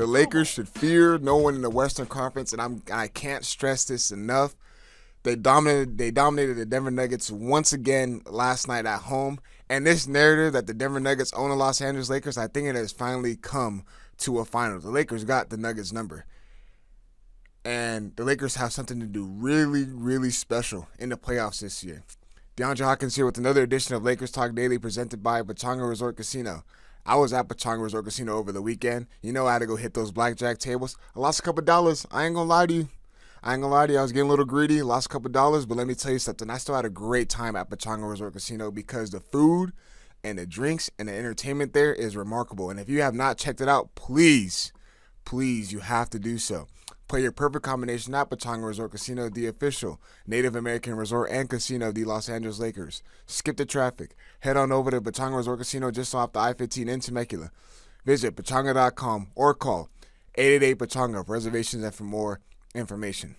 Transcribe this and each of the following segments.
The Lakers should fear no one in the Western Conference, and I can't stress this enough. They dominated the Denver Nuggets once again last night at home. And this narrative that the Denver Nuggets own the Los Angeles Lakers, I think it has finally come to a final. The Lakers got the Nuggets number. And the Lakers have something to do really, really special in the playoffs this year. Deondre Hawkins here with another edition of Lakers Talk Daily presented by Pechanga Resort Casino. I was at Pechanga Resort Casino over the weekend. You know I had to go hit those blackjack tables. I lost a couple dollars. I ain't gonna lie to you. I was getting a little greedy, lost a couple dollars, but let me tell you something. I still had a great time at Pechanga Resort Casino because the food and the drinks and the entertainment there is remarkable. And if you have not checked it out, please, you have to do so. Play your perfect combination at Pechanga Resort Casino, the official Native American resort and casino of the Los Angeles Lakers. Skip the traffic. Head on over to Pechanga Resort Casino just off the I-15 in Temecula. Visit Pechanga.com or call 888-PECHANGA for reservations and for more information.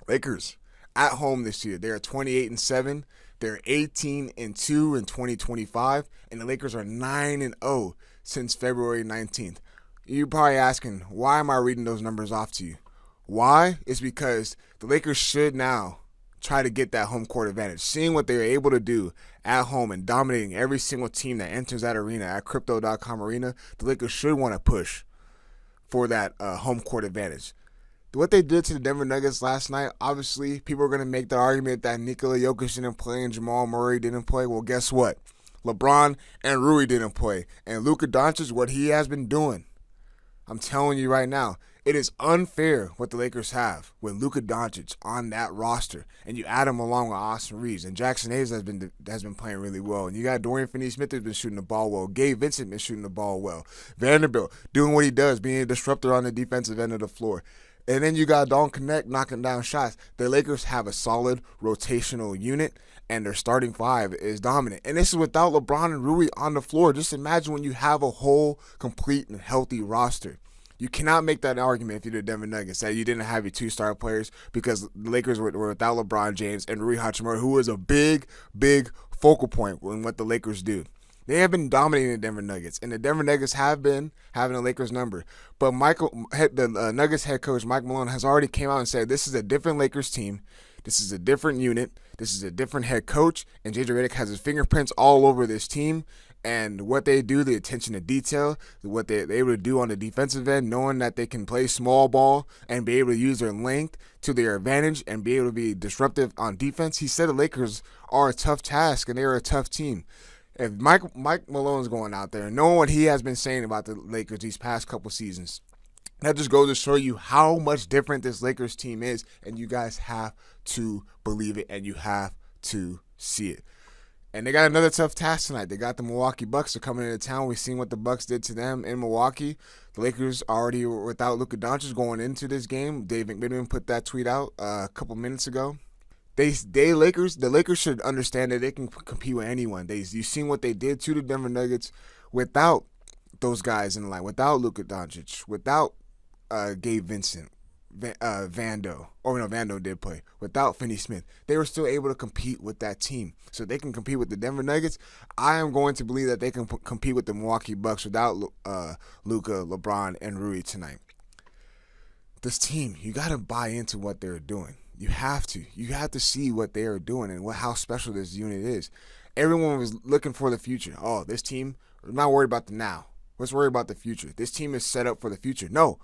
Lakers at home this year. They are 28-7. They're 18-2 in 2025, and the Lakers are 9-0 since February 19th. You're probably asking, why am I reading those numbers off to you? Why? It's because the Lakers should now try to get that home court advantage. Seeing what they were able to do at home and dominating every single team that enters that arena at Crypto.com arena, the Lakers should want to push for that home court advantage. What they did to the Denver Nuggets last night, obviously, people are going to make the argument that Nikola Jokic didn't play and Jamal Murray didn't play. Well, guess what? LeBron and Rui didn't play. And Luka Doncic, what he has been doing, I'm telling you right now, it is unfair what the Lakers have with Luka Doncic on that roster. And you add him along with Austin Reeves. And Jackson Hayes has been playing really well. And you got Dorian Finney-Smith who's been shooting the ball well. Gabe Vincent been shooting the ball well. Vanderbilt doing what he does, being a disruptor on the defensive end of the floor. And then you got Don Connect knocking down shots. The Lakers have a solid rotational unit, and their starting five is dominant. And this is without LeBron and Rui on the floor. Just imagine when you have a whole, complete, and healthy roster. You cannot make that argument if you're the Denver Nuggets that you didn't have your two star players because the Lakers were without LeBron James and Rui Hachimura, who is a big, big focal point in what the Lakers do. They have been dominating the Denver Nuggets, and the Denver Nuggets have been having the Lakers number. But the Nuggets head coach, Mike Malone, has already came out and said this is a different Lakers team. This is a different unit. This is a different head coach, and JJ Redick has his fingerprints all over this team. And what they do, the attention to detail, what they're able to do on the defensive end, knowing that they can play small ball and be able to use their length to their advantage and be able to be disruptive on defense. He said the Lakers are a tough task, and they are a tough team. If Mike Malone's going out there, knowing what he has been saying about the Lakers these past couple seasons, that just goes to show you how much different this Lakers team is, and you guys have to believe it, and you have to see it. And they got another tough task tonight. They got the Milwaukee Bucks. They're coming into town. We've seen what the Bucks did to them in Milwaukee. The Lakers already were without Luka Doncic going into this game. Dave McMenamin put that tweet out a couple minutes ago. The Lakers should understand that they can compete with anyone. You've seen what they did to the Denver Nuggets without those guys in the line, without Luka Doncic, without Gabe Vincent, Vando did play, without Finney-Smith. They were still able to compete with that team. So they can compete with the Denver Nuggets. I am going to believe that they can compete with the Milwaukee Bucks without Luka, LeBron, and Rui tonight. This team, you got to buy into what they're doing. You have to. You have to see what they are doing and how special this unit is. Everyone was looking for the future. Oh, this team, we're not worried about the now. Let's worry about the future. This team is set up for the future. No,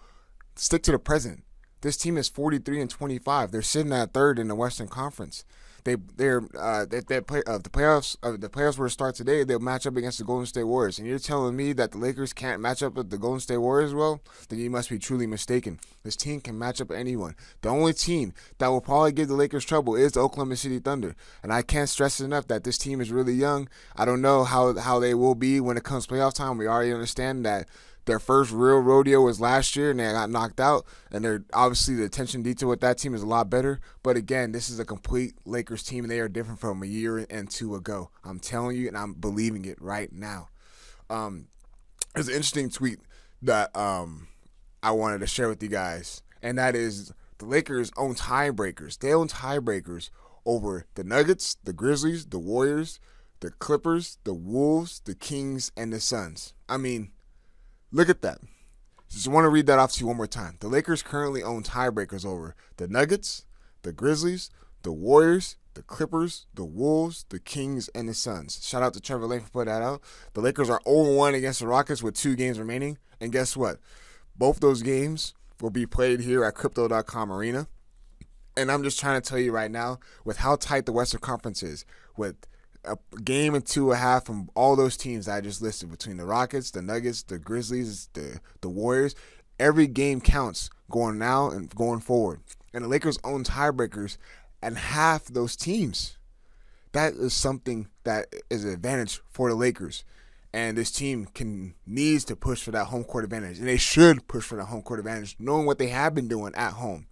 stick to the present. This team is 43-25. They're sitting at third in the Western Conference. The playoffs were to start today. They'll match up against the Golden State Warriors. And you're telling me that the Lakers can't match up with the Golden State Warriors? Well, then you must be truly mistaken. This team can match up with anyone. The only team that will probably give the Lakers trouble is the Oklahoma City Thunder. And I can't stress enough that this team is really young. I don't know how they will be when it comes playoff time. We already understand that their first real rodeo was last year, and they got knocked out. And they're obviously the attention detail with that team is a lot better. But again, this is a complete Lakers team, and they are different from a year and two ago. I'm telling you, and I'm believing it right now. There's an interesting tweet that I wanted to share with you guys, and that is the Lakers own tiebreakers. They own tiebreakers over the Nuggets, the Grizzlies, the Warriors, the Clippers, the Wolves, the Kings, and the Suns. I mean, look at that. Just want to read that off to you one more time. The Lakers currently own tiebreakers over the Nuggets, the Grizzlies, the Warriors, the Clippers, the Wolves, the Kings, and the Suns. Shout out to Trevor Lane for putting that out. The Lakers are 0-1 against the Rockets with 2 games remaining. And guess what? Both those games will be played here at Crypto.com Arena. And I'm just trying to tell you right now, with how tight the Western Conference is, with a game and 2.5 from all those teams that I just listed, between the Rockets, the Nuggets, the Grizzlies, the Warriors, every game counts going now and going forward. And the Lakers own tiebreakers and half those teams. That is something that is an advantage for the Lakers. And this team needs to push for that home court advantage. And they should push for that home court advantage, knowing what they have been doing at home.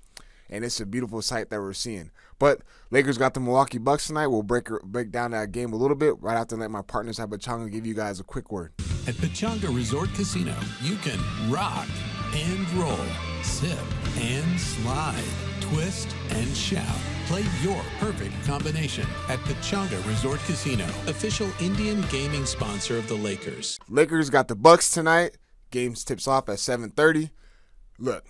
And it's a beautiful sight that we're seeing. But Lakers got the Milwaukee Bucks tonight. We'll break down that game a little bit right after I let my partners at Pechanga give you guys a quick word. At Pechanga Resort Casino, you can rock and roll, sip and slide, twist and shout. Play your perfect combination at Pechanga Resort Casino, official Indian gaming sponsor of the Lakers. Lakers got the Bucks tonight. Game tips off at 7:30. Look,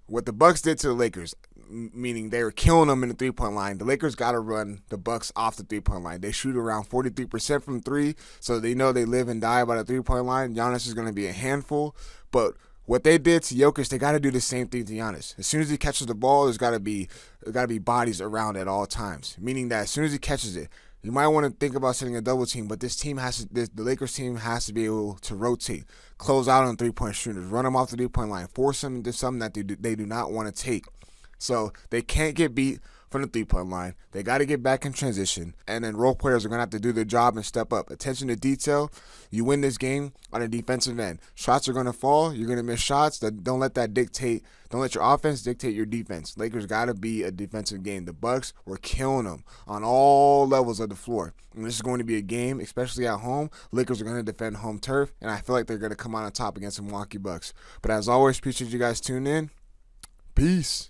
what the Bucks did to the Lakers, meaning they were killing them in the three-point line, the Lakers got to run the Bucks off the three-point line. They shoot around 43% from three, so they know they live and die by the three-point line. Giannis is going to be a handful, but what they did to Jokic, they got to do the same thing to Giannis. As soon as he catches the ball, there's got to be bodies around at all times, meaning that as soon as he catches it, you might want to think about setting a double team, but the Lakers team has to be able to rotate, close out on three-point shooters, run them off the three-point line, force them into something that they do not want to take. So they can't get beat from the three-point line. They got to get back in transition, and then role players are going to have to do their job and step up. Attention to detail. You win this game on a defensive end. Shots are going to fall. You're going to miss shots. Don't let your offense dictate your defense. Lakers got to be a defensive game. The Bucks were killing them on all levels of the floor. And this is going to be a game, especially at home. Lakers are going to defend home turf, and I feel like they're going to come out on top against the Milwaukee Bucks. But as always, appreciate you guys tuning in. Peace.